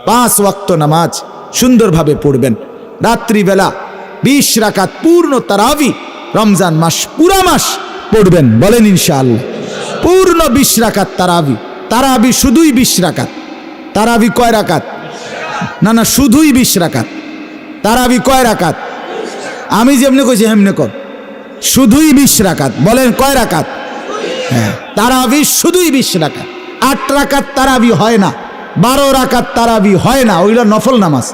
5 ওয়াক্ত নামাজ সুন্দরভাবে পড়বেন। রাত্রিবেলা 20 রাকাত পূর্ণ তারাবি রমজান মাস পুরা মাস পড়বেন। বলেন ইনশাআল্লাহ। পূর্ণ 20 রাকাত তারাবি। তারাবি শুধুই 20 রাকাত। তারাবি কয় রাকাত? না শুধুই 20 রাকাত। তারাবি কয় রাকাত? আমি যেমনি কইছি হেমনে কর। শুধুই 20 রাকাত। বলেন কয় রাকাত? হ্যাঁ, তারাবি শুধুই 20 রাকাত। 8 রাকাত তারাবি হয় না, 12 রাকাত তারাবি হয় না, ওইটা নফল নামাজ,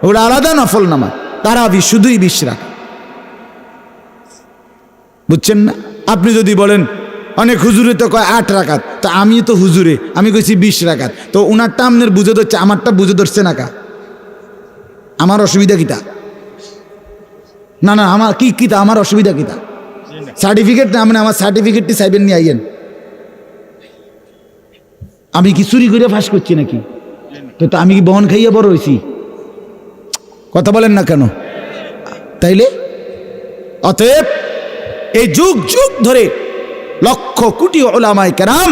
ওটা আলাদা নফল নামাজ। তারাবি শুধুই 20 রাকাত। বুঝছেন না? আপনি যদি বলেন অনেক হুজুরে তো কয় 8 রাকাত, তো আমি তো হুজুরে, আমি কইছি 20 রাকাত, তো ওনারটা আপনার বুঝে ধরছে, আমারটা বুঝে ধরছে না কা? আমার অসুবিধা কিতা? না আমার কি কিতা? আমার অসুবিধা কিতা? সার্টিফিকেট না, মানে আমার সার্টিফিকেটটি চাইবেন নিয়ে আইয়েন। আমি কি চুরি করে ফাঁস করছি নাকি? তো আমি কি বহন খাইয়ে বড় হয়েছি? কথা বলেন না কেন? তাইলে অতএব এই যুগ যুগ ধরে লক্ষ কোটি উলামায়ে কেরাম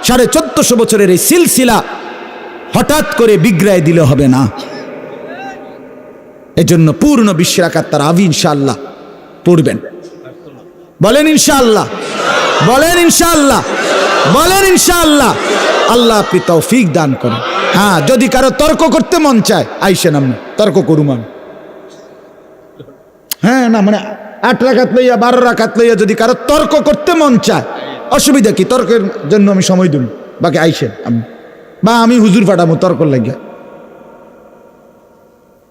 1450 বছরের এই সিলসিলা হঠাৎ করে বিগড়ায় দিলে হবে না। এজন্য পূর্ণ 20 রাকাত তারাবি ইনশাআল্লাহ পড়বেন। বলেন ইনশাআল্লাহ, বলেন ইনশাআল্লাহ, বলেন ইনশাআল্লাহ। আল্লাহ আপনি তৌফিক দান করেন। হ্যাঁ, যদি কারো তর্ক করতে মন চায় আইসেন, আমি তর্ক করুম আমি। হ্যাঁ, না মানে 8 রাকাত লইয়া 12 রাকাত লইয়া যদি কারো তর্ক করতে মন চায়, অসুবিধা কি? তর্কের জন্য আমি সময় দিন, বাকি আইসেন আমি, বা আমি হুজুর পাঠাবো তর্ক লাগিয়া,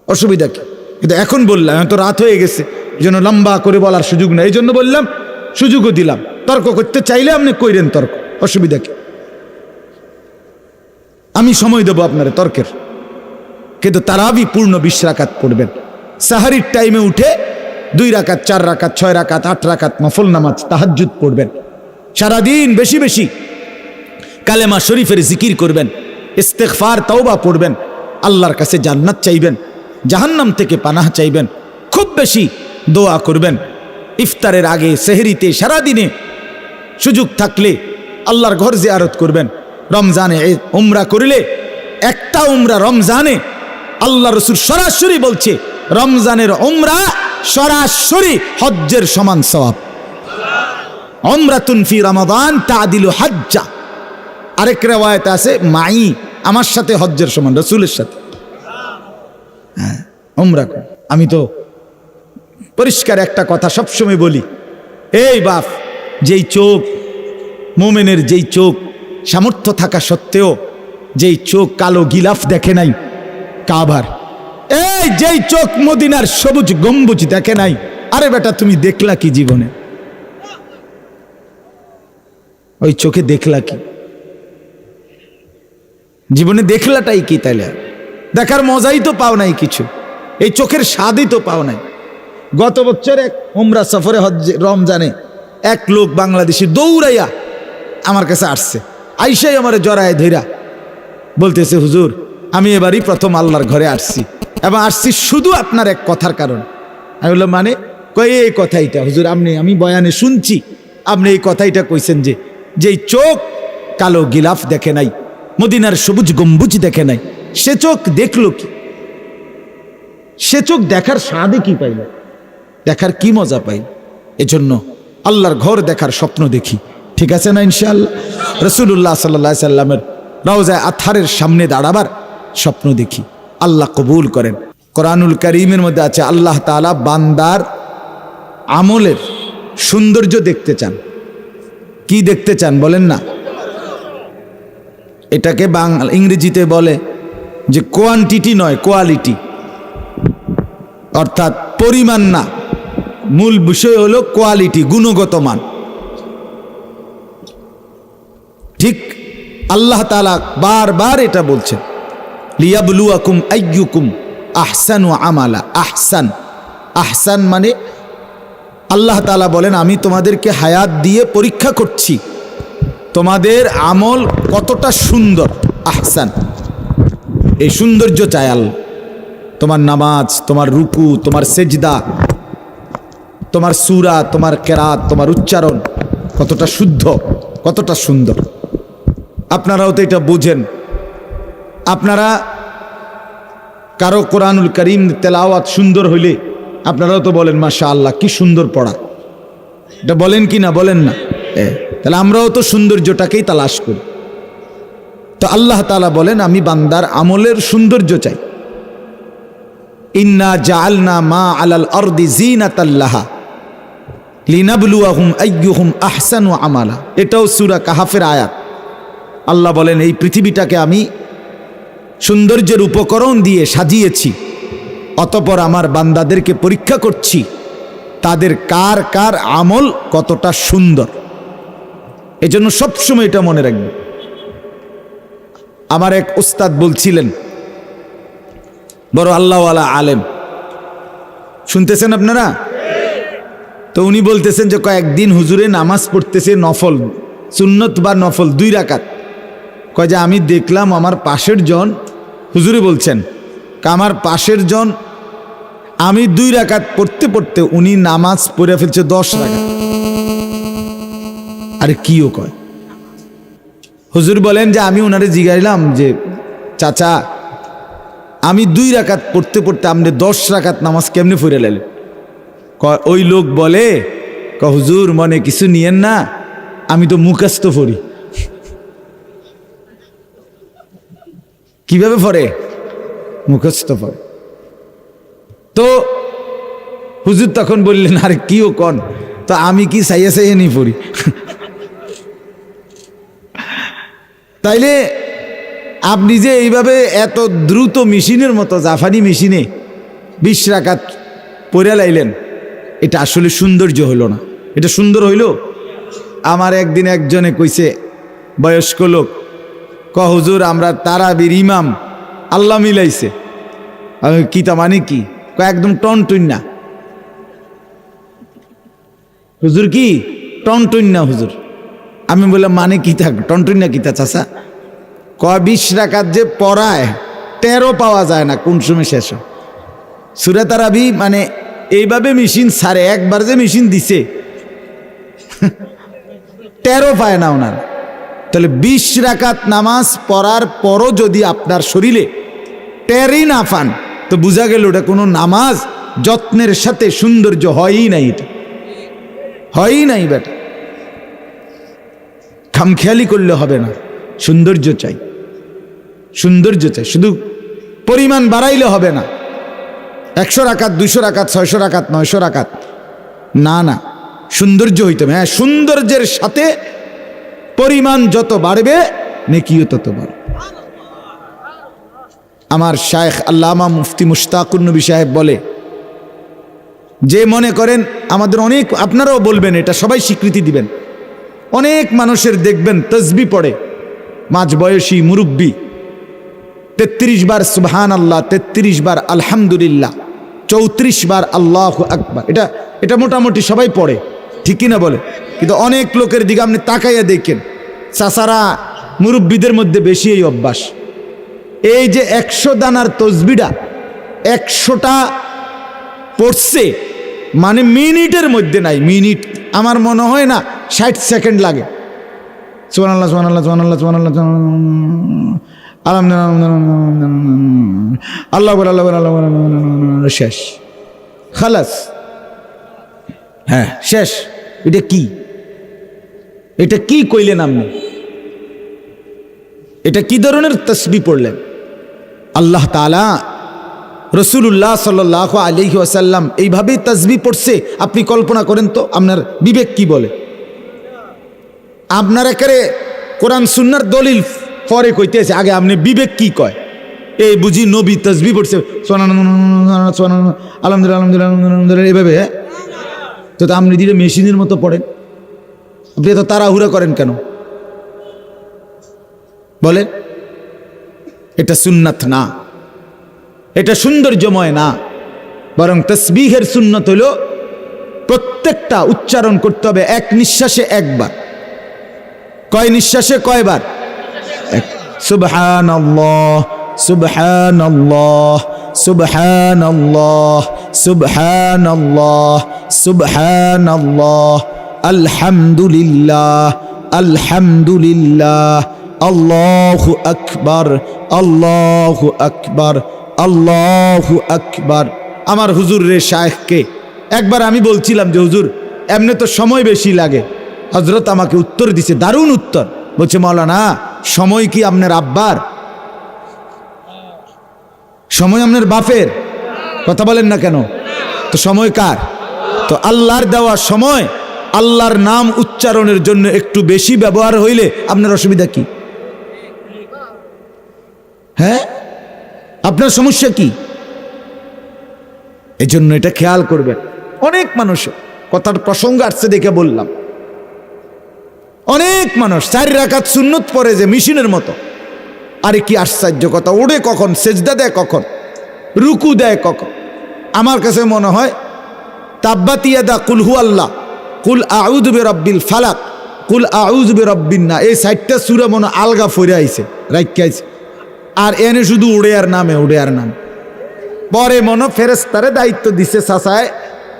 অসুবিধা কি? কিন্তু এখন বললাম, এখন তো রাত হয়ে গেছে, এই জন্য লম্বা করে বলার সুযোগ নেই, এই জন্য বললাম, সুযোগও দিলাম। তর্ক করতে চাইলে আপনি কইরেন তর্ক, অসুবিধা কি? আমি সময় দেবো আপনার তর্কের। কিন্তু তারাবি পূর্ণ 20 রাকাত পড়বেন। সাহারির টাইমে উঠে 2 রাকাত, 4 রাকাত, 6 রাকাত, 8 রাকাত নফল নামাজ তাহাজ্জুদ পড়বেন। সারাদিন বেশি বেশি কালেমা শরীফের জিকির করবেন, ইস্তেগফার তওবা পড়বেন, আল্লাহর কাছে জান্নাত চাইবেন, জাহান্নাম থেকে পানাহ চাইবেন, খুব বেশি দোয়া করবেন। ইফতারের আগে, সেহরিতে, সারাদিনে সুযোগ থাকলে আল্লাহর ঘর জিয়ারত করবেন। রমজানে উমরা করলে, একটা উমরা রমজানে, আল্লাহ রাসূল সরাসরি বলছে রমজানের উমরা সরাসরি হজ্জের সমান সওয়াব। উমরাতুন ফি রমাদান তাদিলু হজ্জা। আরেক riwayat আছে মাই, আমার সাথে হজ্জের সমান, রাসূলের সাথে। হ্যাঁ, উমরা কর। আমি তো পরিষ্কার একটা কথা সবসময় বলি, এই বাপ, যেই চোখ মুমিনের, যেই চোখ সামর্থ্য থাকা সত্ত্বেও যেই চোখ কালো গিলাফ দেখে নাই কাবার, এই যেই চোখ মদিনার সবুজ গম্বুজ দেখে নাই, আরে বেটা তুমি দেখলা কি জীবনে? ওই চোখে দেখলা কি জীবনে? দেখলাটাই কি? তাইলে দেখার মজাই তো পাও নাই কিছু, এই চোখের স্বাদই তো পাও নাই। গত বছর এক উমরা সফরে রমজানে এক লোক বাংলাদেশি দৌড়াইয়া আমার কাছে আসছে, আইসাই আমারে জড়ায় ধইরা বলতেছে, হুজুর আমি এবারই প্রথম আল্লাহর ঘরে আসছি, এবং আসছি শুধু আপনার এক কথার কারণ। আমি বললাম মানে? কয়ে এই কথাইটা হুজুর, আমি বয়ানে শুনছি আপনি এই কথাইটা কইছেন যে যেই চোখ কালো গিলাফ দেখে নাই, মদিনার সবুজ গম্বুজ দেখে নাই, সে চোখ দেখলো কি? সে চোখ দেখার স্বাদে কি পাইল? দেখার কি মজা পাই? এজন্য আল্লাহর ঘর দেখার স্বপ্ন দেখি, ঠিক আছে না? ইনশাআল্লাহ রাসূলুল্লাহ সাল্লাল্লাহু আলাইহি সাল্লামের রওজায়ে আতহারের সামনে দাঁড়াবার স্বপ্ন দেখি, আল্লাহ কবুল করেন। কোরআনুল কারীমের মধ্যে আছে আল্লাহ তাআলা বান্দার আমলের সৌন্দর্য দেখতে চান। কি দেখতে চান বলেন না? এটাকে ইংরেজিতে বলে যে কোয়ান্টিটি নয়, কোয়ালিটি, অর্থাৎ পরিমাণ না, মূল বিষয় হলো কোয়ালিটি, গুণগত মান। ঠিক আল্লাহ তাআলা বারবার এটা বলছেন, লিয়াবলুয়াকুম আইয়ুকুম আহসানু আমালা। আহসান, আহসান মানে আল্লাহ তাআলা বলেন আমি তোমাদেরকে হায়াত দিয়ে পরীক্ষা করছি, তোমাদের আমল কতটা সুন্দর। আহসান, এই সৌন্দর্য চায় আল্লাহ। তোমার নামাজ, তোমার রুকু, তোমার সেজদা, তোমার সূরা, তোমার কেরাত, তোমার উচ্চারণ কতটা শুদ্ধ, কতটা সুন্দর। আপনারাও তো এটা বুঝেন আপনারা কারো কোরআনুল করিম তেলাওয়াত সুন্দর হইলে আপনারাও তো বলেন মাশাআল্লাহ কি সুন্দর পড়া, এটা বলেন কি না, বলেন না? তাহলে আমরাও তো সৌন্দর্যটাকেই তালাশ করি। তো আল্লাহ তাআলা বলেন আমি বান্দার আমলের সৌন্দর্য চাই। ইন্না জাআলনা মা আলাল আরদি জিনাতাল লাহা লিনাবলুয়াহুম আইয়ুহুম আহসানু আমালা। এটাও সূরা কাহাফের আয়াত। আল্লাহ বলেন এই পৃথিবীটাকে আমি সৌন্দর্যের উপকরণ দিয়ে সাজিয়েছি, অতঃপর আমার বান্দাদেরকে পরীক্ষা করছি তাদের কার কার আমল কতটা সুন্দর। এজন্য সবসময় এটা মনে রাখবে। আমার এক উস্তাদ বলছিলেন, বড় আল্লাহওয়ালা আলেম, শুনতেছেন আপনারা? তো উনি বলতেছেন যে কয়েকদিন হুজুরে নামাজ পড়তেছে নফল, সুন্নত বা নফল 2 রাকাত। কয় যে আমি দেখলাম আমার পাশের জন, হুজুরে বলছেন আমার পাশের জন, আমি 2 রাকাত পড়তে পড়তে উনি নামাজ পড়ে ফেলছে 10 রাকাত। আরে কিও কয়? হুজুর বলেন যে আমি ওনারে জিজ্ঞাসলাম যে চাচা আমি 2 রাকাত পড়তে পড়তে আপনি 10 রাকাত নামাজ কেমনে পড়ে লাইলেন? ওই লোক বলে হুজুর মনে কিছু নিয়েন না, আমি তো মুখস্থ পড়ি। কিভাবে পড়ে? মুখস্থ পড়ে। তো হুজুর তখন বললেন আরে কিও কন, তো আমি কি সাইয়া সাইয়া নি পড়ি? তাইলে আপনি যে এইভাবে এত দ্রুত মেশিনের মতো জাফানি মেশিনে 20 রাকাত পড়ে লাইলেন, এটা আসলে সৌন্দর্য হইল না। এটা সুন্দর হইল? আমার একদিন একজনে কইছে, বয়স্ক লোক, হুজুর আমরা তারাবির ইমাম আল্লাহ মিলাইছে। আমি কি তা মানে কি? একদম টনটুন না হুজুর, কি টনটুন না হুজুর? আমি বললাম মানে কি থাক টনটুন না, কি তা চাচা? 20 রাকাত যে পড়ায় 13 পাওয়া যায় না, কোন সময় শেষ হয় সূরা তারাবি? মানে এইভাবে মেশিন ছাড়ে, একবার যে মেশিন দিছে 13 পায় না ওনার। তাহলে 20 রাকাত নামাজ পড়ার পরও যদি আপনার শরীরে 13ই না পান, তো বোঝা গেল ওটা কোনো নামাজ যত্নের সাথে সৌন্দর্য হয়ই নাই, এটা হয়ই নাই বেটা। খামখেয়ালি করলে হবে না, সৌন্দর্য চাই, সৌন্দর্য চাই। শুধু পরিমাণ বাড়াইলে হবে না, 100 রাকাত 200 রাকাত 600 রাকাত 900 রাকাত না, না, সৌন্দর্য হইতে হবে। হ্যাঁ, সৌন্দর্যের সাথে পরিমাণ যত বাড়বে নেকিও তত বাড়বে। আমার শায়েখ আল্লামা মুফতি মুশতাকুর নবী সাহেব বলে, যে মনে করেন আমাদের অনেক, আপনারাও বলবেন এটা, সবাই স্বীকৃতি দিবেন, অনেক মানুষের দেখবেন তসবিহ পড়ে, মাঝ বয়সী মুরব্বী 33 বার সুবহানাল্লাহ, 33 বার আলহামদুলিল্লাহ, 34 বার আল্লাহু আকবার। এটা মোটামুটি সবাই পড়ে, ঠিক কিনা বলে? কিন্তু অনেক লোকের দিকে আপনি তাকাইয়া দেখেন, চাচারা মুরব্বীদের মধ্যে বেশি এই অভ্যাস। এই যে 100 দানার তসবিহটা 100টা পড়ছে, মানে মিনিটের মধ্যে নাই, মিনিট আমার মনে হয় না 60 সেকেন্ড লাগে। সুবহানাল্লাহ সুবহানাল্লাহ সুবহানাল্লাহ সুবহানাল্লাহ আলহামদুলিল্লাহ আল্লাহু আকবার আল্লাহু আকবার, শেষ, খালাস, হ্যাঁ শেষ। এটা কি? এটা কি কইলেন আপনি? এটা কি ধরনের তাসবিহ পড়লেন? আল্লাহ তাআলা রাসূলুল্লাহ সাল্লাল্লাহু আলাইহি ওয়াসাল্লাম এইভাবেই তাসবিহ পড়ছে। আপনি কল্পনা করেন তো, আপনার বিবেক কি বলে? আপনার একেবারে কোরআন সুন্নাহর দলিল পরে কইতেছে, আগে আপনি বিবেক কি কয়? এই বুঝি নবী তাসবিহ পড়ছে আলহামদুলিল্লাহ আলহামদুলিল্লাহ এইভাবে? তো আপনি দিলে মেশিনের মতো পড়েন, আপনি এত তাড়াহুড়া করেন কেন বলেন? এটা সুন্নাত না, এটা সৌন্দর্যময় না, বরং তাসবিহের সুন্নত হলো প্রত্যেকটা উচ্চারণ করতে হবে এক নিঃশ্বাসে একবার। কয় নিঃশ্বাসে কয়বার? সুবহানাল্লাহ সুবহানাল্লাহ সুবহানাল্লাহ সুবহানাল্লাহ সুবহানাল্লাহ আলহামদুলিল্লাহ আলহামদুলিল্লাহ আল্লাহু আকবার, আল্লাহু আকবার, আল্লাহু আকবার। আমার হুজুর রে শায়েখকে একবার আমি বলছিলাম যে হুজুর এমনি তো সময় বেশি লাগে। হযরত আমাকে উত্তর দিছে, দারুণ উত্তর। বলছে মাওলানা সময় কি আপনার আব্বার? সময় আপনার বাপের? কথা বলেন না কেন? তো সময় কার? তো আল্লাহর দেওয়া সময় আল্লাহর নাম উচ্চারণের জন্য একটু বেশি ব্যবহার হইলে আপনার অসুবিধা কি? হ্যাঁ, আপনার সমস্যা কি? এজন্য এটা খেয়াল করবেন। অনেক মানুষ, কথার প্রসঙ্গ আসছে দেখে বললাম, অনেক মানুষ 4 রাকাত সুন্নত পড়ে যে মেশিনের মতো। আরে কি আশ্চর্য কথা, ওড়ে কখন, সেজদা দেয় কখন, রুকু দেয় কখন। আমার কাছে মনে হয় তাব্বাত ইয়াদা কুল হু আল্লাহ, কুল আউযু বিরাব্বিল ফালাক, কুল আউযু বিরাব্বিন নাস, এই 4টা সূরা মনে আলগা ফইরা আইছে, রাইখা আইছে। আর এনে শুধু উড়ে আর নামে, উড়ে আর নাম। পরে মনে ফেরেশতারে দায়িত্ব দিছে চাচায়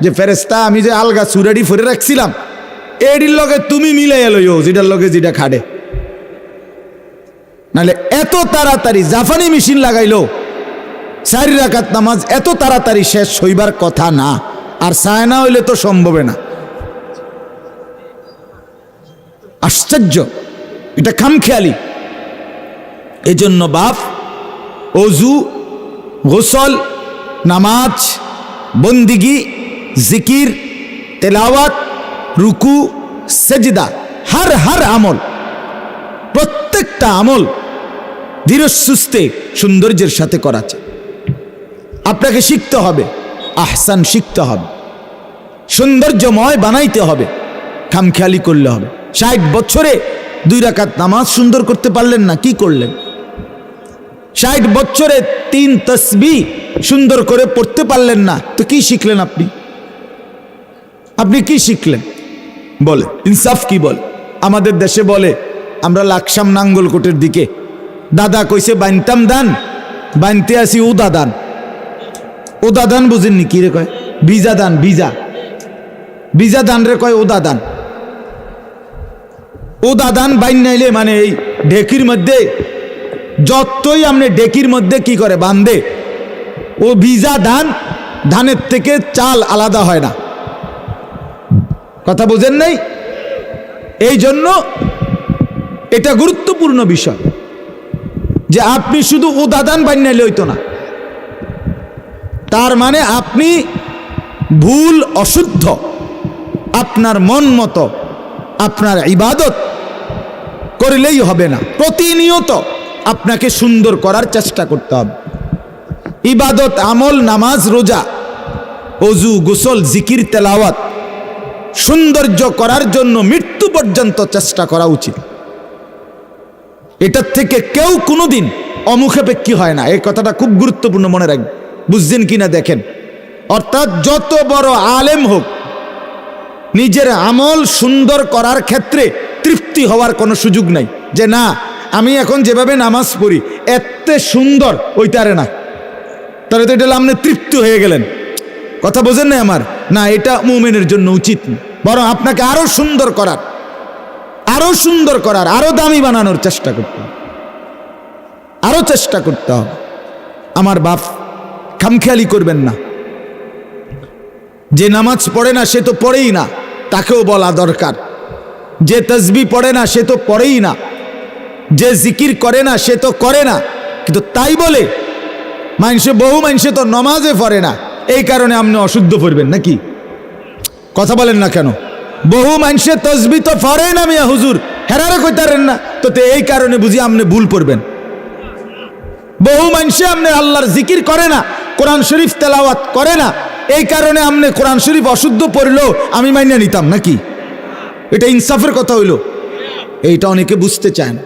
যে ফেরেশতা আমি যে আলগা সূরাটি ফইরা রাখছিলাম এডির লগে তুমি মিলাইয়া লইও, যেটার লগে যেটা খাড়ে। নাহলে এত তাড়াতাড়ি জাপানি মেশিন লাগাইলো 4 রাকাত নামাজ এত তাড়াতাড়ি শেষ হইবার কথা না। আর চায় না হইলে তো সম্ভব না। আশ্চর্য, এটা খামখেয়ালি। এজন্য বাপ অজু, গোসল, নামাজ, বন্দিগি, জিকির, তেলাওয়াত, রুকু, সেজদা, হর আমল, প্রত্যেকটা আমল ধীরে সুস্থে সৌন্দর্যের সাথে করাচ্ছে। আপনাকে শিখতে হবে, আহসান শিখতে হবে, সৌন্দর্যময় বানাইতে হবে, খামখেয়ালি করলে হবে। 60 বছরে 2 রাকাত নামাজ সুন্দর করতে পারলেন না, কি করলেন? 60 বছরে 3 তাসবিহ সুন্দর করে পড়তে পারলেন না, তো কি শিখলেন আপনি? আপনি কি শিখলেন বলে? ইনসাফ কি বলে? আমাদের দেশে বলে, আমরা লাকসাম নাঙ্গলকোটের দিকে, দাদা কইছে বাইনতাম দান, বাইনতে আসি উদা দান। উদা দান বুঝেননি কি রে কয়? ভিজা দান, ভিজা, ভিজা দান রে কয় উদা দান। উদা দান বাইন নাইলে মানে এই ঢেকির মধ্যে যতই আপনি ঢেকির মধ্যে কি করে বান্ধে, ও ভিজা ধান, ধানের থেকে চাল আলাদা হয় না। কথা বুঝেন নাই? এই জন্য এটা গুরুত্বপূর্ণ বিষয় যে আপনি শুধু উদাদান বানাইলে হইতো না। তার মানে আপনি ভুল অশুদ্ধ আপনার মন মতো আপনার ইবাদত করলেই হবে না। প্রতিনিয়ত আপনাকে সুন্দর করার চেষ্টা করতে হবে। ইবাদত, আমল, নামাজ, রোজা, অজু, গোসল, জিকির, তেলাওয়াত সৌন্দর্য করার জন্য মৃত্যু পর্যন্ত চেষ্টা করা উচিত। এটার থেকে কেউ কোনোদিন অমুখাপেক্ষী হয় না। এই কথাটা খুব গুরুত্বপূর্ণ, মনে রাখবেন। বুঝছেন কিনা দেখেন। অর্থাৎ যত বড় আলেম হোক, নিজের আমল সুন্দর করার ক্ষেত্রে তৃপ্তি হওয়ার কোনো সুযোগ নাই যে না আমি এখন যেভাবে নামাজ পড়ি এত সুন্দর ওইটারে না, তাহলে তো এটা আপনি তৃপ্তি হয়ে গেলেন। কথা বোঝেন না আমার? না, এটা মুমিনের জন্য উচিত না। বরং আপনাকে আরো সুন্দর করার, আরো সুন্দর করার, আরো দামি বানানোর চেষ্টা করতে হবে, আরো চেষ্টা করতে হবে। আমার বাপ, খামখেয়ালি করবেন না। যে নামাজ পড়ে না সে তো পড়েই না, তাকেও বলা দরকার। যে তাসবিহ পড়ে না সে তো পড়েই না, যে জিকির করে না সে তো করে না। কিন্তু তাই বলে বহু মানুষে তো নমাজে পড়ে না, এই কারণে আপনি অশুদ্ধ পড়বেন নাকি? কথা বলেন না কেন? বহু মানুষের তাসবিহ তো পড়ে না মিয়া হুজুর, হেরারে কইতারেন না, তো এই কারণে বুঝি আপনি ভুল পড়বেন। বহু মানুষে আপনি আল্লাহর জিকির করে না, কোরআন শরীফ তেলাওয়াত করে না, এই কারণে আপনি কোরআন শরীফ অশুদ্ধ পড়লেও আমি মাইনা নিতাম নাকি? এটা ইনসাফের কথা হইল? এইটা অনেকে বুঝতে চায় না।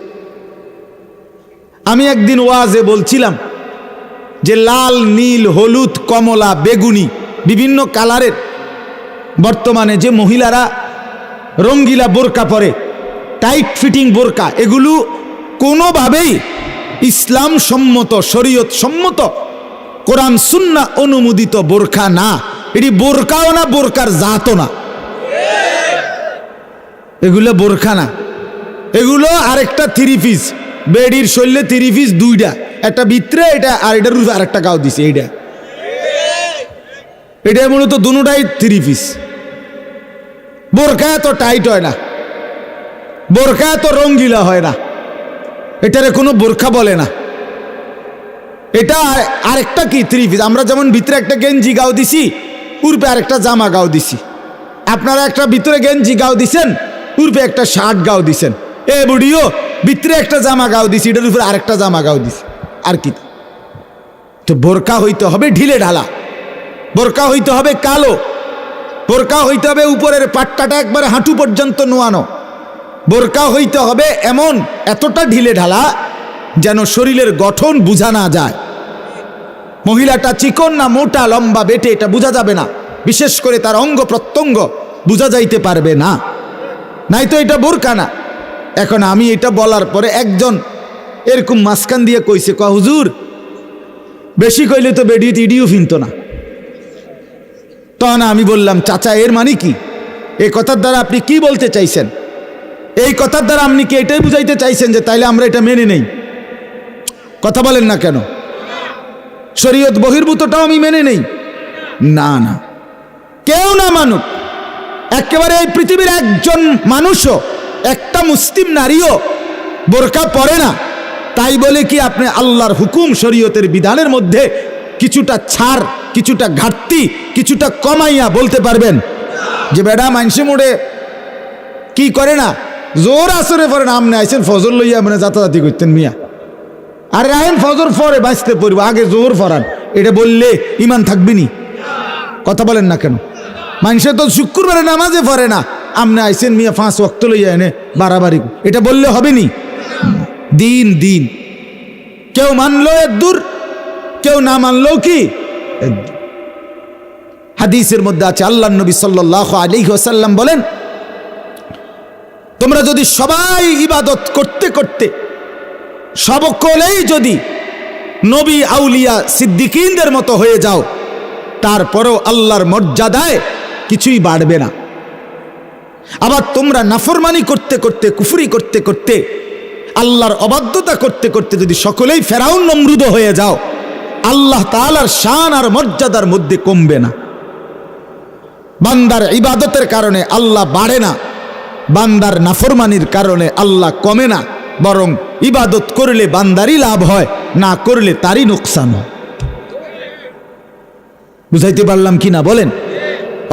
আমি একদিন ওয়াজে বলছিলাম যে লাল, নীল, হলুদ, কমলা, বেগুনি বিভিন্ন কালারের বর্তমানে যে মহিলারা রঙ্গিলা বোরকা পরে, টাইট ফিটিং বোরকা, এগুলো কোনোভাবেই ইসলাম সম্মত, শরীয়ত সম্মত, কোরআন সুন্নাহ অনুমোদিত বোরকা না। এটি বোরকাও না, বোরকার জাতও না, এগুলো বোরকা না, এগুলো আরেকটা 3 পিস। বেডির শরীরে 3 পিস দুইটা, একটা ভিতরে এটা আর এটার উপরে আরেকটা গাও দিছে। এটা মূলত দুটাই 3 পিস। বোরকা এত টাইট হয় না, বোরকা এত রঙ্গিলা হয় না, এটারে কোনো বোরকা বলে না। এটা আরেকটা কি 3 পিস। আমরা যেমন ভিতরে একটা গেঞ্জি গাও দিছি, পূর্বে আরেকটা জামা গাও দিছি। আপনারা একটা ভিতরে গেঞ্জি গাও দিছেন, পূর্বে একটা শার্ট গাও দিছেন। এ বুড়িও ভিতরে একটা জামা গাও দিছি, এটার উপরে আরেকটা জামা গাও দিছি। আর কি? তো বোরকা হইতে হবে ঢিলে ঢালা, বোরকা হইতে হবে কালো, বোরকা হইতে হবে উপরের পাট্টাটা একবারে হাঁটু পর্যন্ত নোয়ানো, বোরকা হইতে হবে এমন এতটা ঢিলে ঢালা যেন শরীরের গঠন বোঝা না যায়। মহিলাটা চিকন না মোটা লম্বা বেটে এটা বোঝা যাবে না, বিশেষ করে তার অঙ্গ প্রত্যঙ্গ বোঝা যাইতে পারবে না, নাই তো এটা বোরকা না। এখন আমি এটা বলার পরে একজন এরকম মাঝখান দিয়ে কইছে, হুজুর বেশি কইলে তো বেডিতে ইডিও ফিনত না। তখন আমি বললাম, চাচা এর মানে কি? এই কথার দ্বারা আপনি কি বলতে চাইছেন? এই কথার দ্বারা আপনি কি এটাই বুঝাইতে চাইছেন যে তাইলে আমরা এটা মেনে নেই? কথা বলেন না কেন? শরীয়ত বহির্ভূতটাও আমি মেনে নেই? না না, কেউ না মানুক, একেবারে এই পৃথিবীর একজন মানুষও, একটা মুসলিম নারীও বোরকা পরে না, তাই বলে কি আপনি আল্লাহর হুকুম শরীয়তের বিধানের মধ্যে কিছুটা ছাড়, কিছুটা ঘাটতি, কিছুটা কমাইয়া বলতে পারবেন যে বেডা মানসে মোড়ে কি করে না, জোর আসরে পরে না, আপনি আইসেন ফজর লইয়া মানে যাতায়াতি করতেন মিয়া, আরে আইন ফজর পরে বাঁচতে পড়ব, আগে জোর ফরান, এটা বললে ইমান থাকবি নি? কথা বলেন না কেন? মানুষে তো শুক্রবারে নামাজে পড়ে না, আপনি আইসেন মিয়া 5 ওয়াক্ত লইয়া এনে বাড়াবাড়ি, এটা বললে হবে নি? দিন দিন, কেউ মানলো এর দূর, কেউ না মানলো কি। হাদিসের মধ্যে আছে, আল্লাহ নবী সাল্লাল্লাহু আলাইহি ওয়াসাল্লাম বলেন, তোমরা যদি সবাই ইবাদত করতে করতে সকলেই যদি নবী আউলিয়া সিদ্দিকিনদের মতো হয়ে যাও, তারপরেও আল্লাহর মর্যাদায় কিছুই বাড়বে না। আবার তোমরা নাফরমানি করতে করতে, কুফরি করতে করতে, আল্লাহর অবাধ্যতা করতে করতে যদি সকলেই ফেরাউন নমরুদ হয়ে যাও, আল্লাহ তাআলার শান আর মর্যাদার মধ্যে কমবে না। বান্দার ইবাদতের কারণে আল্লাহ বাড়ে না, বান্দার নাফরমানির কারণে আল্লাহ কমে না, বরং ইবাদত করলে বান্দারই লাভ হয়, না করলে তারই নোকসান হয়। বুঝাইতে পারলাম কি না বলেন?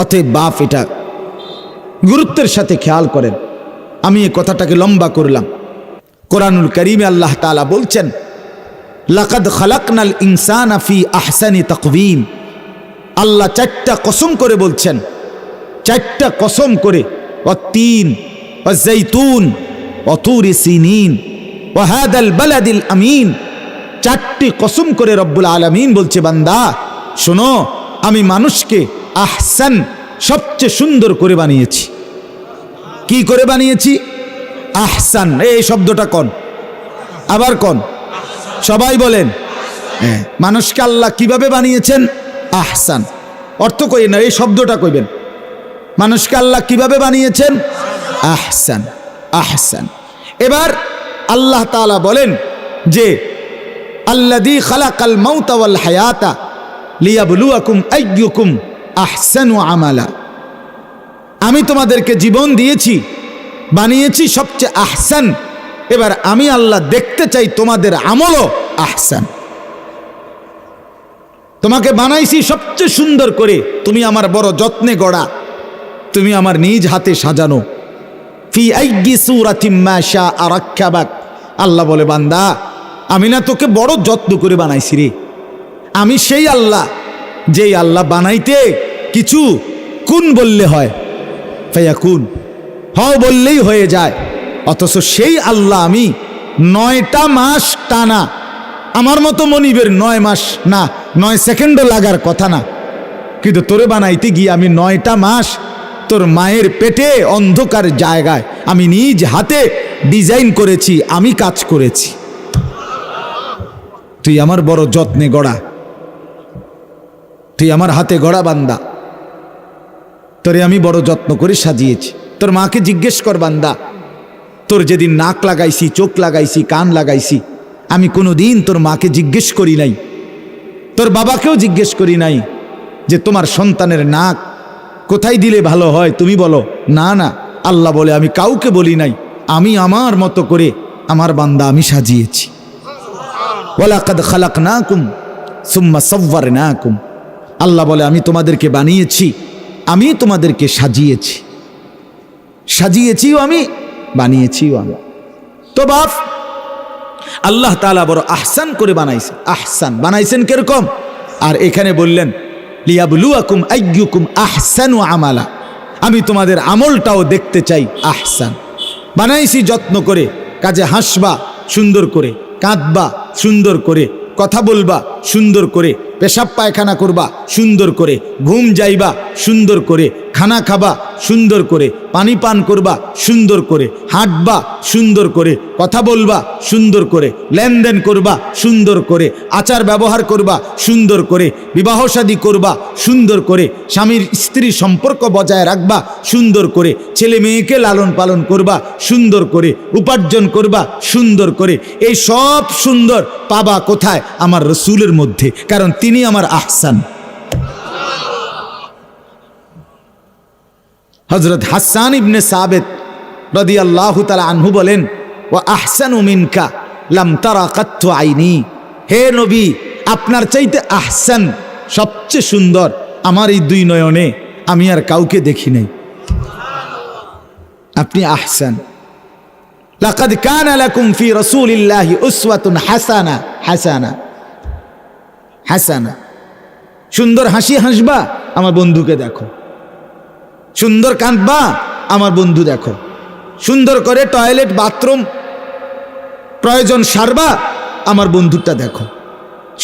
অতএব বাপ এটা গুরুত্বের সাথে খেয়াল করেন। আমি এই কথাটাকে লম্বা করলাম। কোরআনুল কারীমে আল্লাহ তাআলা বলছেন, লাকাদ খালাকনাল ইনসানা ফি আহসানি তাকওয়িম। আল্লাহ 4টা কসম করে বলছেন, 4টা কসম করে, ওয়াত-তিন ওয়াজ-জাইতুন ওয়া তুরি সিনিন ওয়া হাদাল বালাদিল আমিন। 4টি কসম করে রব্বুল আলামিন বলছে, বান্দা শোনো, আমি মানুষকে আহসান সবচেয়ে সুন্দর করে বানিয়েছি। কি করে বানিয়েছি? আহসান। এই শব্দটা কোন? আবার কোন? সবাই বলেন। মানুষকে আল্লাহ কিভাবে বানিয়েছেন? আহসান। অর্থ কই না, এই শব্দটা কইবেন। মানুষকে আল্লাহ কিভাবে বানিয়েছেন? আহসান, আহসান। এবার আল্লাহ তাআলা বলেন যে আল্লাযী খালাকাল মাউতা ওয়াল হায়াতা লিয়াবলুয়াকুম আইয়ুকুম আহসানু আমালা। আমি তোমাদেরকে জীবন দিয়েছি, বানিয়েছি সবচেয়ে আহসান। এবার আমি আল্লাহ দেখতে চাই তোমাদের আমলও আহসান। তোমাকে বানাইছি সবচেয়ে সুন্দর করে, তুমি আমার বড় যত্নে গড়া, তুমি আমার নিজ হাতে সাজানো। ফি আইয়ি সূরাতিম মা শাআ রাক্কাবাক। আল্লাহ বলে, বান্দা আমি না তোকে বড় যত্ন করে বানাইছি রে। আমি সেই আল্লাহ, যেই আল্লাহ বানাইতে কিছু কুন বললে হয়, ফায়াকুন, হও বললেই হয়ে যায়। অথচ সেই আল্লাহ আমি 9টা মাস টানা, আমার মতো মনিবের 9 মাস না, 9 সেকেন্ডও লাগার কথা না, কিন্তু তোরে বানাইতে গিয়ে আমি 9টা মাস তোর মায়ের পেটে অন্ধকার জায়গায় আমি নিজ হাতে ডিজাইন করেছি, আমি কাজ করেছি। তুই আমার বড় যত্নে গড়া, তুই আমার হাতে গড়া বান্দা, তোরে আমি বড় যত্ন করে সাজিয়েছি। তোর মাকে জিজ্ঞেস কর বান্দা, তোর যেদিন নাক লাগাইছি, চোখ লাগাইছি, কান লাগাইছি, আমি কোনোদিন তোর মাকে জিজ্ঞেস করি নাই, তোর বাবাকেও জিজ্ঞেস করি নাই যে তোমার সন্তানের নাক কোথায় দিলে ভালো হয়, তুমি বলো। না না, আল্লাহ বলে আমি কাউকে বলি নাই, আমি আমার মতো করে আমার বান্দা আমি সাজিয়েছি। ওয়ালাকাদ খালাকনাকুম সুম্মা সাওয়ারনাকুম, আল্লাহ বলে আমি তোমাদেরকে বানিয়েছি, আমি তোমাদেরকে সাজিয়েছি, সাজিয়েছিও আমি, বানিয়েছিও আমি। তো বাপ আল্লাহ তাআলা বড় আহসান করে বানাইছেন। আহসান বানাইছেন কিরকম? আর এখানে বললেন লিয়াবলুয়াকুম আইয়ুকুম আহসানু আমালা, আমি তোমাদের আমলটাও দেখতে চাই আহসান। বানাইছি যত্ন করে, কাজে হাসবা সুন্দর করে, কাঁদবা সুন্দর করে, কথা বলবা সুন্দর করে, পেশাব পায়খানা করবা সুন্দর করে, ঘুম যাইবা সুন্দর করে, খানা খাবা সুন্দর করে, পানি পান করবা সুন্দর করে, হাঁটবা সুন্দর করে, কথা বলবা সুন্দর করে, লেনদেন করবা সুন্দর করে, আচার ব্যবহার করবা সুন্দর করে, বিবাহ শাদী করবা সুন্দর করে, স্বামীর স্ত্রী সম্পর্ক বজায় রাখবা সুন্দর করে, ছেলে মেয়েকে লালন পালন করবা সুন্দর করে, উপার্জন করবা সুন্দর করে। এই সব সুন্দর পাবা কোথায়? আমার রসুলের মধ্যে, কারণ তিনি আমার আহসান। হযরত হাসান ইবনে সাবিত রাদিয়াল্লাহু তাআলা আনহু বলেন, ওয়া আহসানু মিনকা লাম তারা কাত্তু আইনি, হে নবী আপনার চাইতে আহসান, সবচেয়ে সুন্দর আমার এই দুই নয়নে আমি আর কাউকে দেখি নাই। আপনি আহসান। লাকাদ কানা লাকুম ফি রাসূলিল্লাহি উসওয়াতুন হাসানা, হাসানা হাসানা। সুন্দর হাসি হাসবা, আমার বন্ধুকে দেখো। সুন্দর কাঁদবা, আমার বন্ধু দেখো। সুন্দর করে টয়লেট বাথরুম প্রয়োজন সারবা, আমার বন্ধুরটা দেখো।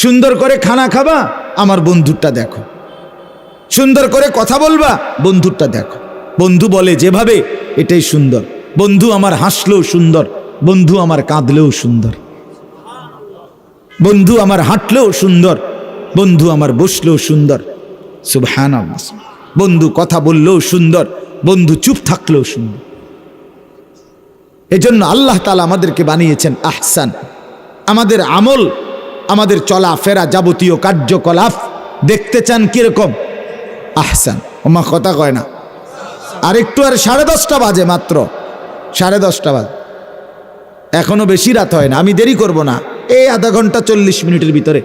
সুন্দর করে খানা খাবা, আমার বন্ধুরটা দেখো। সুন্দর করে কথা বলবা, বন্ধুরটা দেখো। বন্ধু বলে যেভাবে, এটাই সুন্দর। বন্ধু আমার হাসলেও সুন্দর, বন্ধু আমার কাঁদলেও সুন্দর, বন্ধু আমার হাঁটলেও সুন্দর, বন্ধু আমার বসলেও সুন্দর। সুবহানাল্লাহ। বন্ধু কথা বললেও সুন্দর, বন্ধু চুপ থাকলেও সুন্দর। এজন্য আল্লাহ তাআলা আমাদেরকে বানিয়েছেন আহসান। আমাদের আমল, আমাদের চলাফেরা, যাবতীয় কার্যকলাপ দেখতে চান কিরকম? আহসান। ওমা কথা কয় না। আর একটু, আর 10:30 বাজে, মাত্র 10:30 বাজে, এখনো বেশি রাত হয় না। আমি দেরি করব না, এই আধা ঘন্টা 40 মিনিটের ভিতরে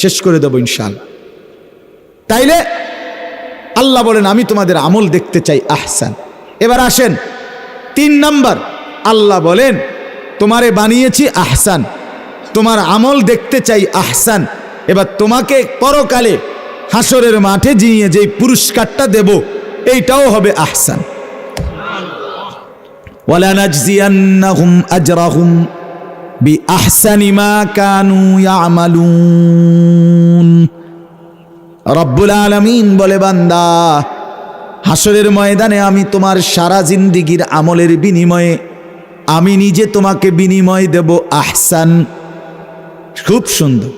শেষ করে দেবো ইনশাআল্লাহ। তাইলে আল্লাহ বলেন আমি তোমাদের আমল দেখতে চাই আহসান। এবার আসেন 3 নাম্বার, আল্লাহ বলেন তোমারে বানিয়েছি আহসান, তোমার আমল দেখতে চাই আহসান। এবার তোমাকে পরকালে হাসরের মাঠে জিয়ে যেই পুরস্কারটা দেব, এইটাও হবে আহসান। ওয়ালা নাজজিয়ান্নাহুম আজরাহুম বিআহসানি মা কানু ইয়ামালুন। রব্বুল আলামিন বলে, বান্দা হাসরের ময়দানে আমি তোমার সারা জিন্দিগির আমলের বিনিময়ে আমি নিজে তোমাকে বিনিময় দেব আহসান। খুব সুন্দর।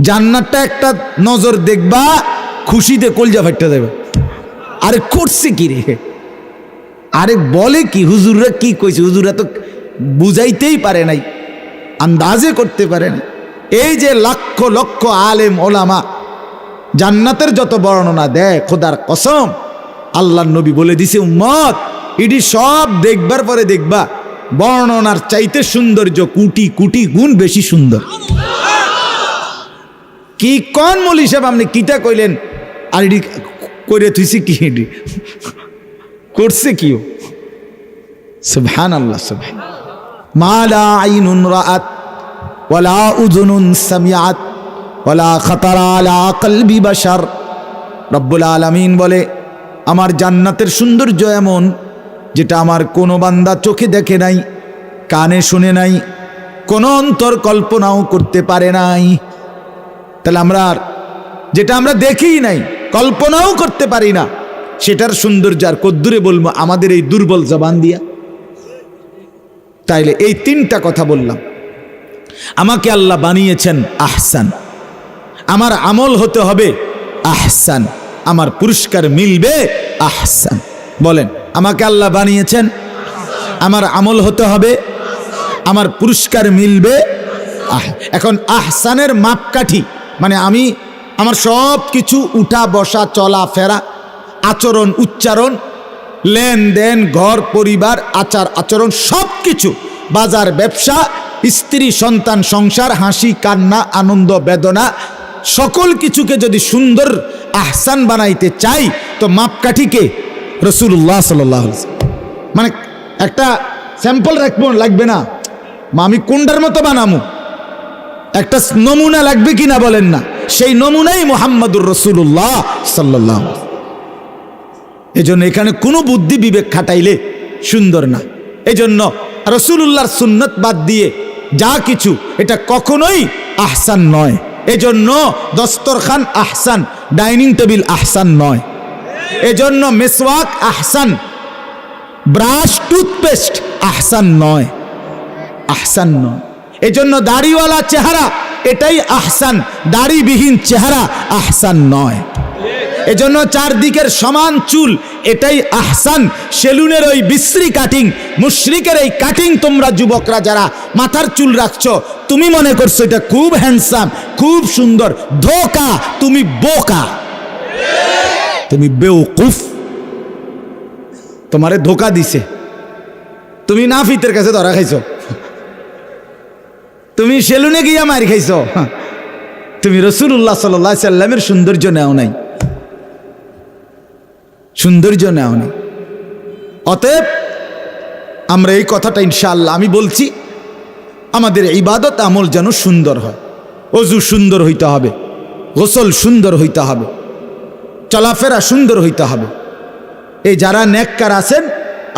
জান্নাতটা একটা নজর দেখবা, খুশিতে কলজা ফাটতে দেবে। আরে করছে কি রে, আরে বলে কি, হুজুররা কি কইছে, হুজুররা তো বুঝাইতেই পারে নাই, আন্দাজে করতে পারে না। এই যে লক্ষ লক্ষ আলেম ওলামা জান্নাতের যত বর্ণনা দেয়, খোদার কসম আল্লাহর নবী বলে দিছে, উম্মত এটি সব দেখবার পরে দেখবা বর্ণনার চাইতে সৌন্দর্য কোটি কোটি গুণ বেশি সুন্দর। কি কোন মৌলী সাহেব আপনি কিটা কইলেন? আর এটি করে থুইছি কি, এটি করছে কি? সুবহানাল্লাহ। সুবহান মা লা আইনুন রাআত ওয়ালা উযুনুন সামিআত ওয়ালা খাতারা আলা কলবি বাশার। রব্বুল আলামিন বলে আমার জান্নাতের সৌন্দর্য এমন, যেটা আমার কোনো বান্দা চোখে দেখে নাই, কানে শুনে নাই, কোনো অন্তর কল্পনাও করতে পারে নাই। তাহলে আমরা যেটা আমরা দেখি নাই, কল্পনাও করতে পারি না, সেটার সৌন্দর্য আর কদ্দুরে বলবো আমাদের এই দুর্বল জবান দিয়া? তাইলে এই 3টা কথা বললাম। আমাকে আল্লাহ বানিয়েছেন আহসান, আমার আমল হতে হবে আহসান, আমার পুরস্কার মিলবে আহসান। বলেন, আমাকে আল্লাহ বানিয়েছেন, আমার আমল হতে হবে আমার পুরস্কার মিলবে। এখন আহসানের মাপকাঠি মানে আমি আমার সব কিছু উঠা বসা চলা ফেরা আচরণ উচ্চারণ লেনদেন ঘর পরিবার আচার আচরণ সব কিছু বাজার ব্যবসা স্ত্রী সন্তান সংসার হাসি কান্না আনন্দ বেদনা সকল কিছুকে যদি সুন্দর আহসান বানাইতে চাই তো মাপকাঠিকে রাসূলুল্লাহ সাল্লাল্লাহু আলাইহি ওয়াসাল্লাম মানে একটা স্যাম্পল রাখবো লাগবে না আমি কোনটার মতো বানামু একটা নমুনা লাগবে কিনা বলেন না সেই নমুনাই মুহাম্মাদুর রাসূলুল্লাহ সাল্লাল্লাহু আলাইহি ওয়াসাল্লাম। এজন্য এখানে কোনো বুদ্ধি বিবেক খাটাইলে সুন্দর না। এজন্য রাসূলুল্লাহর সুন্নত বাদ দিয়ে যা কিছু এটা কখনোই আহসান নয়। এজন্য দস্তরখান আহসান ডাইনিং টেবিল আহসান নয়। এজন্য মেসওয়াক আহসান ব্রাশ টুথপেস্ট আহসান নয়, আহসান নয়। এজন্য দাড়িওয়ালা চেহারা এটাই আহসান, দাড়িবিহীন চেহারা আহসান নয়। এজন্য চারদিকের সমান চুল এটাই আহসান, সেলুনের ওই বিশ্রী কাটিং মুশরিকের এই কাটিং তোমরা যুবকরা যারা মাথার চুল রাখছো তুমি মনে করছো এটা খুব হ্যান্ডসাম খুব সুন্দর, ধোকা, তুমি বোকা, তুমি বেওকুফ, তোমারে ধোকা দিছে। তুমি নাফিতের কাছে ধরা খাইছো, তুমি সেলুনে গিয়া মার খাইছো, তুমি রাসূলুল্লাহ সাল্লাল্লাহু আলাইহি সাল্লামের সৌন্দর্য নেও নাই, সৌন্দর্য নেও নাই। অতএব আমরা এই কথাটা ইনশাআল্লাহ আমি বলছি আমাদের ইবাদত আমল যেন সুন্দর হয়। ওযু সুন্দর হইতে হবে, গোসল সুন্দর হইতে হবে, চলাফেরা সুন্দর হইতে হবে। এই যারা নেককার আছেন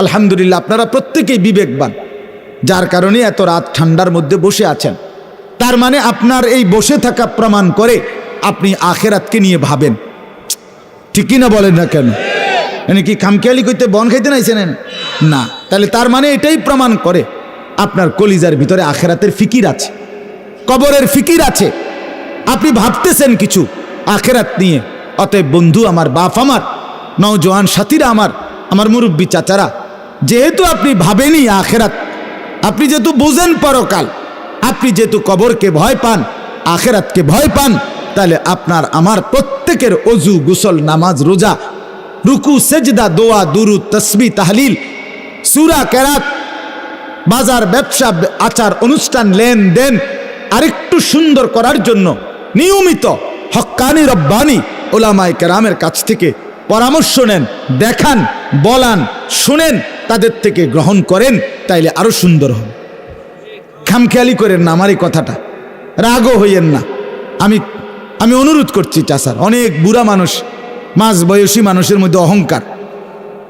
আলহামদুলিল্লাহ আপনারা প্রত্যেকেই বিবেকবান, যার কারণে এত রাত ঠান্ডার মধ্যে বসে আছেন। তার মানে আপনার এই বসে থাকা প্রমাণ করে আপনি আখেরাতকে নিয়ে ভাবেন, ঠিক কিনা বলেন না কেন? মানে কি খামখেয়ালি করতে বন খাইতে নাইছেন না? তাহলে তার মানে এটাই প্রমাণ করে আপনার কলিজার ভিতরে আখেরাতের ফিকির আছে, কবরের ফিকির আছে, আপনি ভাবতেছেন কিছু আখেরাত নিয়ে। অতএব বন্ধু আমার, বাপ আমার, নওজোয়ান সাথীরা আমার মুরব্বী চাচারা, যেহেতু আপনি ভাবেনই আখেরাত, আপনি যেহেতু বোঝেন পরকাল, আপনি যেহেতু কবরকে ভয় পান আখেরাতকে ভয় পান, তাহলে আপনার আমার প্রত্যেকের অজু গোসল নামাজ রোজা রুকু সেজদা দোয়া দুরুদ তাসবিহ তাহলিল সূরা কেরাত বাজার ব্যবসা আচার অনুষ্ঠান লেনদেন আরেকটু সুন্দর করার জন্য নিয়মিত হক্কানি রব্বানি ওলামায়ে কেরামের কাছ থেকে পরামর্শ নেন, দেখান, বলান, শুনেন, তাদের থেকে গ্রহণ করেন, তাইলে আরো সুন্দর হবে। খামখেয়ালি করেন না আমার এই কথাটা, রাগও হইয়েন না। আমি অনুরোধ করছি চাচার, অনেক বুড়া মানুষ, মাঝ বয়সী মানুষের মধ্যে অহংকার।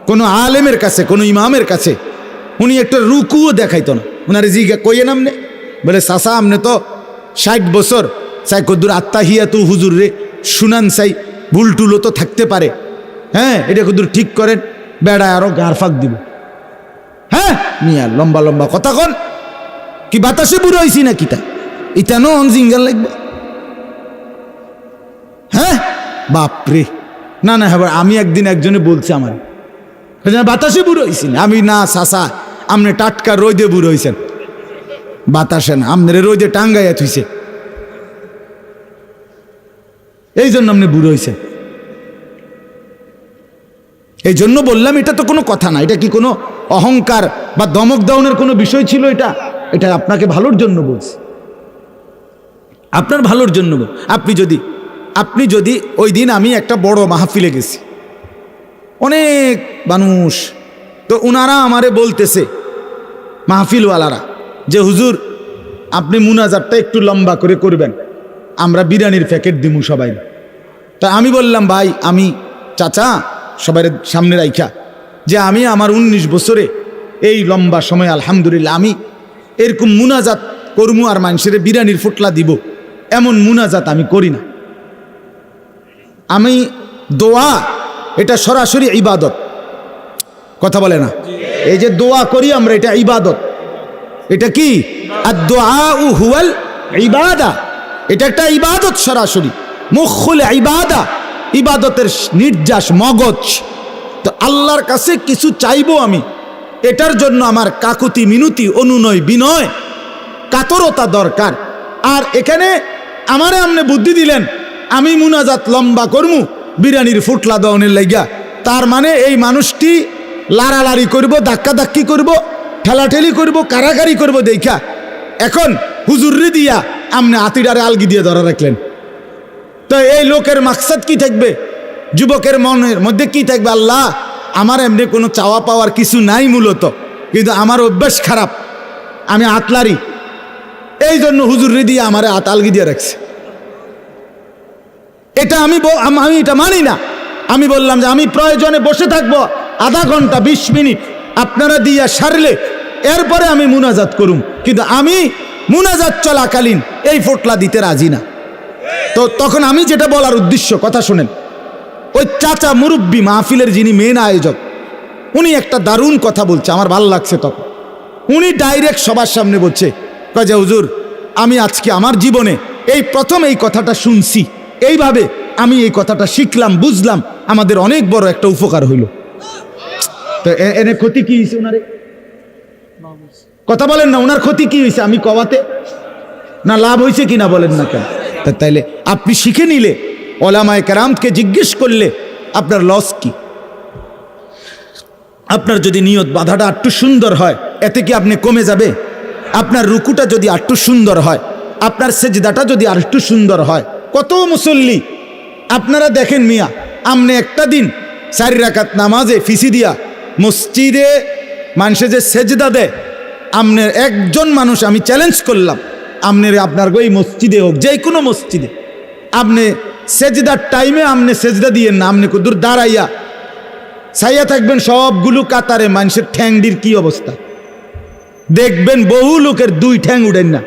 কোনো আলেমের কাছে কোনো ইমামের কাছে উনি একটা রুকুও দেখাইতো না। উনারে জিজ্ঞা কইয়ে নামনে বলে চাচা আমনে তো 60 বছর চাই কদ্দুর আত্মাহিয়াতু হুজুর রে শুনান চাই, ভুল টুলো তো থাকতে পারে, হ্যাঁ এটা কদ্দুর ঠিক করেন, বেড়ায় আরো গাঁর ফাঁক দিব। হ্যাঁ মিয়া লম্বা লম্বা কথা কন, কি বাতাসে বুড়ো হয়েছি না কিতা ইতানো জিঙ্গাল লাগবে? হ্যাঁ বাপরে, না না হ্যাঁ আমি একদিন একজনে বলছি আমার বাতাসে বুড়ো হয়েছি না। আমি না চাচা আপনি টাটকা রোদে বুড়ো হয়েছেন, বাতাসে না, আপনার রোদে টাঙ্গাইয়া থুইছে, এই জন্য আপনি বুড়ো হয়েছেন। এই জন্য বললাম এটা তো কোনো কথা না, এটা কি কোনো অহংকার বা দমক দাউনের কোনো বিষয় ছিল? এটা আপনাকে ভালোর জন্য বলছি, আপনার ভালোর জন্য। আপনি যদি ওই দিন আমি একটা বড় মাহফিলে গেছি, অনেক মানুষ, তো ওনারা আমারে বলতেছে মাহফিলওয়ালারা যে হুজুর আপনি মুনাজাতটা একটু লম্বা করে করবেন, আমরা বিরিয়ানির প্যাকেট দিমু সবাই। তা আমি বললাম ভাই, আমি চাচা সবাই সামনে রাইখা যে আমি আমার 19 বছরে এই লম্বা সময় আলহামদুলিল্লাহ আমি এরকম মুনাজাত করমু আর মানুষের বিরিয়ানির ফুটলা দিব এমন মুনাজাত আমি করি না। আমি দোয়া এটা সরাসরি ইবাদত, কথা বলে না? এই যে দোয়া করি আমরা এটা ইবাদত। এটা কি? আদ-দুআউ হুয়াল ইবাদা, এটা একটা ইবাদত সরাসরি, মুখুল ইবাদা, ইবাদতের নির্যাস মগজ। তো আল্লাহর কাছে কিছু চাইবো আমি, এটার জন্য আমার কাকুতি মিনতি অনুনয় বিনয় কাতরতা দরকার। আর এখানে আমারে আমনে বুদ্ধি দিলেন আমি মুনাজাত লম্বা করমু বিরিয়ানির ফুটলা দওনের লাইগা, তার মানে এই মানুষটি লাড়ালাড়ি করব, ধাক্কাধাক্কি করব, ঠেলাঠেলি করব, কারাকারি করব দেখা এখন হুজুররে দিয়া আমনে আতিডারে আলগি দিয়ে ধরা রাখলেন। তো এই লোকের মাকসাদ কি থাকবে, যুবকের মনের মধ্যে কি থাকবে? আল্লাহ আমার এমনি কোনো চাওয়া পাওয়ার কিছু নাই মূলত, কিন্তু আমার অভ্যাস খারাপ, আমি আতলারি, এই জন্য হুজুররে দিয়ে আমারে আলগি দিয়ে রাখছে। এটা আমি এটা মানি না। আমি বললাম যে আমি প্রয়োজনে বসে থাকবো আধা ঘন্টা 20 মিনিট আপনারা দিয়া সারলে এরপরে আমি মুনাজাত করুম, কিন্তু আমি মুনাজাত চলাকালীন এই ফোটলা দিতে রাজি না। তো তখন আমি যেটা বলার উদ্দেশ্য, কথা শুনেন, ওই চাচা মুরব্বী মাহফিলের যিনি মেন আয়োজক উনি একটা দারুণ কথা বলছে, আমার ভালো লাগছে। তখন উনি ডাইরেক্ট সবার সামনে বলছে, কয় যে হুজুর আমি আজকে আমার জীবনে এই প্রথম এই কথাটা শুনছি, এইভাবে আমি এই কথাটা শিখলাম, বুঝলাম, আমাদের অনেক বড় একটা উপকার হইল। তো এনে ক্ষতি কি হয়েছে ওনারে? কথা বলেন না, ওনার ক্ষতি কি হয়েছে আমি কওয়াতে? না লাভ হয়েছে কিনা বলেন না কেন? তাইলে আপনি শিখে নিলে, ওলামায়ে কেরামকে জিজ্ঞেস করলে আপনার লস কি? আপনার যদি নিয়ত বাধাটা একটু সুন্দর হয় এতে কি আপনি কমে যাবে? আপনার রুকুটা যদি একটু সুন্দর হয়, আপনার সেজদাটা যদি আর একটু সুন্দর হয়, কত মুসল্লি আপনারা দেখেন মিয়া, আমনে একটা দিন 4 রাকাত নামাজে ফিসি দিয়া মসজিদে মানুষে যে সেজদা দেয়, আমনের একজন মানুষ আমি চ্যালেঞ্জ করলাম, আমনের আপনার ওই মসজিদে হোক, যে কোনো মসজিদে আপনি সেজদার টাইমে আপনি সেজদা দিয়েন না, আপনি কুদুর দাঁড়াইয়া ছাইয়া থাকবেন সবগুলো কাতারে, মানুষের ঠ্যাংডির কি অবস্থা দেখবেন, বহু লোকের 2 ঠ্যাং উঠেন না।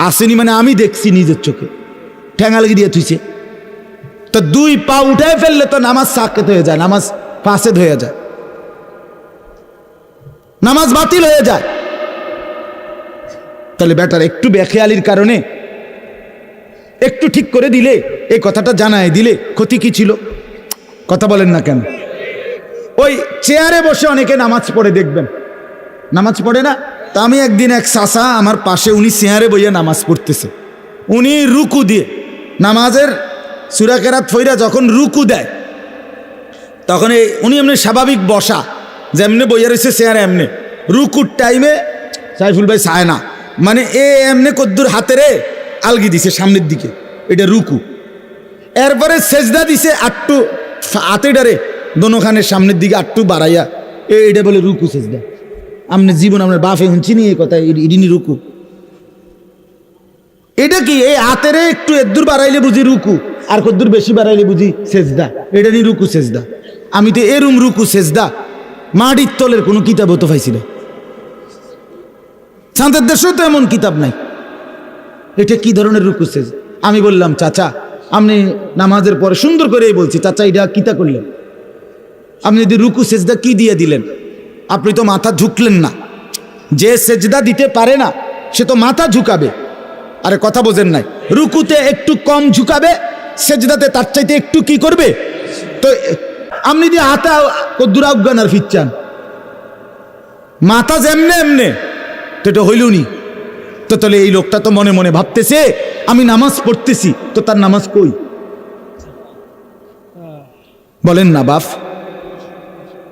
আসেনি মানে আমি দেখছি নিজের চোখে, ঠ্যাঙালগি দিয়ে থুইছে। তো 2 পা উঠায় ফেললে তো নামাজ সাকেত হয়ে যায়, নামাজ ফাসেদ হয়ে যায়, নামাজ বাতিল হয়ে যায়। তাহলে বেটার একটু বেখেয়ালির কারণে একটু ঠিক করে দিলে, এই কথাটা জানায় দিলে ক্ষতি কি ছিল? কথা বলেন না কেন? ওই চেয়ারে বসে অনেকে নামাজ পড়ে দেখবেন, নামাজ পড়ে না। তা আমি একদিন এক চাচা আমার পাশে, উনি চেয়ারে বইয়া নামাজ পড়তেছে, উনি রুকু দিয়ে নামাজের সূরা কেরাত ফইরা যখন রুকু দেয় তখন উনি এমনি স্বাভাবিক বসা, যেমনি বইয়া রয়েছে চেয়ারে এমনি, রুকুর টাইমে সাইফুল ভাই চায় না, মানে এমনি কদ্দুর হাতেরে আলগি দিছে সামনের দিকে, এটা রুকু। এরপরে সেজদা দিছে আট্টু হাতেডারে দোনোখানের সামনের দিকে আট্টু বাড়াইয়া, এটা বলে রুকু সেজদা। আপনি জীবন আপনার বাফে শুনছি নি এই কথা, ইডিনি রুকু। এটা কি এই হাতেরে একটু এদ্দুর বাড়াইলে বুঝি রুকু, আর কদ্দুর বেশি বাড়াইলে বুঝি সেজদা, এটা নি রুকু সেজদা। আমি তো এরুম রুকু সেজদা মাটির তলের কোনো কিতাবও তো পাইছি না, চাঁদের দেশেও তো এমন কিতাব নাই। এটা কি ধরনের রুকু সেজদা? আমি বললাম চাচা আপনি নামাজের পরে সুন্দর করেই বলছি, চাচা এটা কিতা করলেন? আপনি যদি রুকু সেজদা কি দিয়ে দিলেন? আপনি তো মাথা ঝুঁকলেন না। যে সেজদা দিতে পারে না সে তো মাথা ঝুঁকাবে। আরে কথা বোঝেন নাই, রুকুতে একটু কম ঝুঁকাবে, সেজদাতে তার চাইতে একটু কি করবে। তো আপনি যদি হাতা কদ্দুর আফগান আর ফিরচান, মাথা যেমনে এমনে, তো এটা হইল নি। তো তাহলে এই লোকটা তো মনে মনে ভাবতেছে আমি নামাজ পড়তেছি, তো তার নামাজ কই? বলেন না বাপ।